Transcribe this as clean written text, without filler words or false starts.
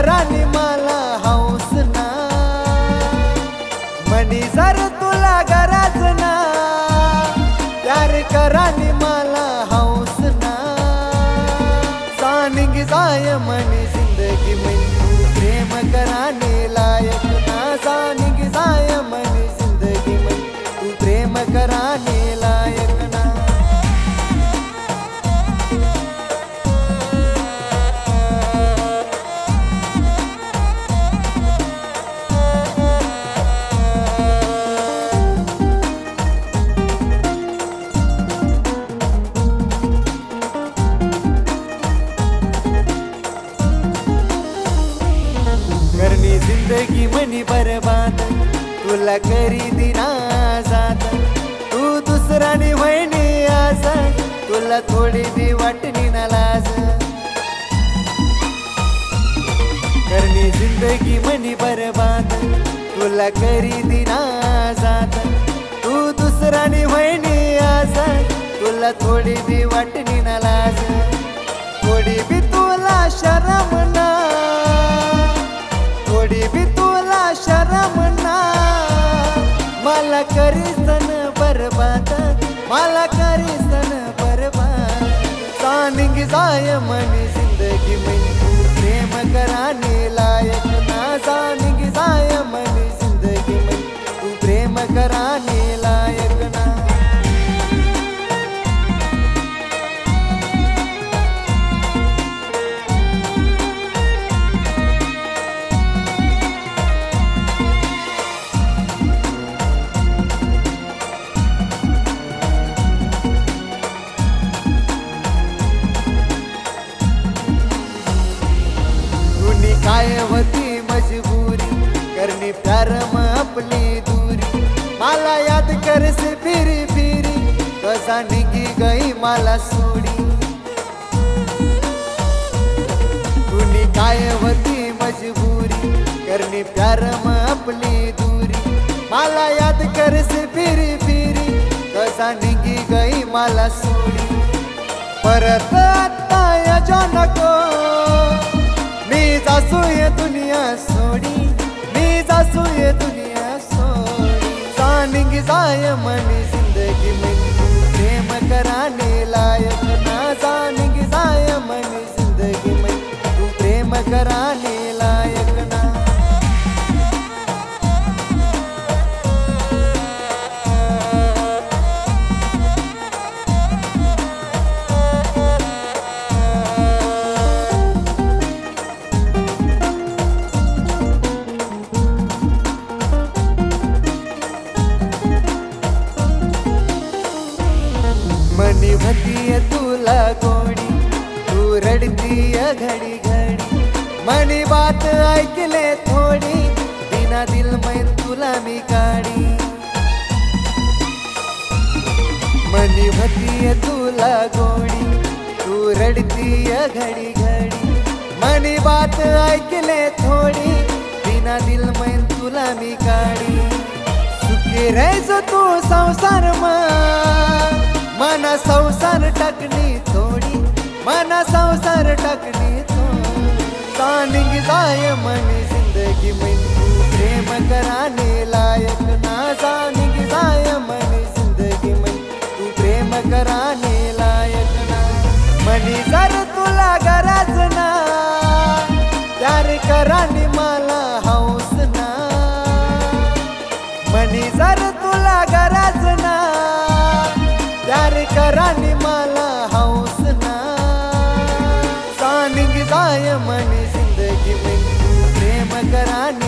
करानी मला हौस ना, मनी जर तुला गरज ना, प्यार करानी मला हौस ना। सानिंग जाय मनी जिंदगी में तू प्रेम कराने लायक ना, सानिंग जाय मनी जिंदगी में तू प्रेम कराने लायक ना। करनी जिंदगी मनी बर्बाद, तुला करी दिना जात, तू दुसरानी वहिनी आज, तुला थोडी बी वाटणी ना लाज। करनी जिंदगी मनी बर्बाद, तुला करी दिना जात, तू दुसरानी वहिनी आज, तुला थोडी बी वाटणी ना लाज। थोडी बी तुला शरम ना, थोडी बी तुला शरम ना, मला करीसन बरबाद, मला करीसन बरबाद। सानिंग जाय मनी जिंदगी में तू प्रेम कराने लायक ना, सानिंग जाय मनी जिंदगी में तू प्रेम कराने लायक ना। काय होती मजबूरी करनी प्यार में अपनी दूरी, माला याद कर से फिरी फिरी कसा निगी गई माला सूड़ी। तूनी काय होती मजबूरी करनी प्यार में अपनी दूरी, माला याद कर से फिरी फिरी कसा निगी गई माला सूड़ी। परत आता या नको मी जासू ये दुनिया सोडी, मी जासू ये दुनिया सोडी। सानिंग जाय मनी जिंदगी में तू प्रेम कराने लायक ना, सानिंग जाय मनी जिंदगी में तू प्रेम कराने लायक ना। मनी भती तुला गोडी, तू रडती घड़ी घड़ी, मनी बात ऐकले थोड़ी, बिना दिल में तुला मी काढ़ी। मनी भती तुला गोडी, तू रडती घड़ी घड़ी, मनी बात ऐकले थोड़ी, बिना दिल में तुला मी काढ़ी। सुखी रह तू संसार में, मना संसार टकनी थोड़ी, मना संसार टकनी थोड़ी। सानिंग जाय मनी जिंदगी में तू प्रेम कराने लायक ना, सानिंग जाय मनी जिंदगी में तू प्रेम कराने लायक ना। मनी जर तुला गरज ना, प्यार करानी मला हौस ना, मनी जर तुला गरज ना, प्यार करानी मला हौस ना। सानिंग जाय मनी जिंदगी में तू प्रेम करानी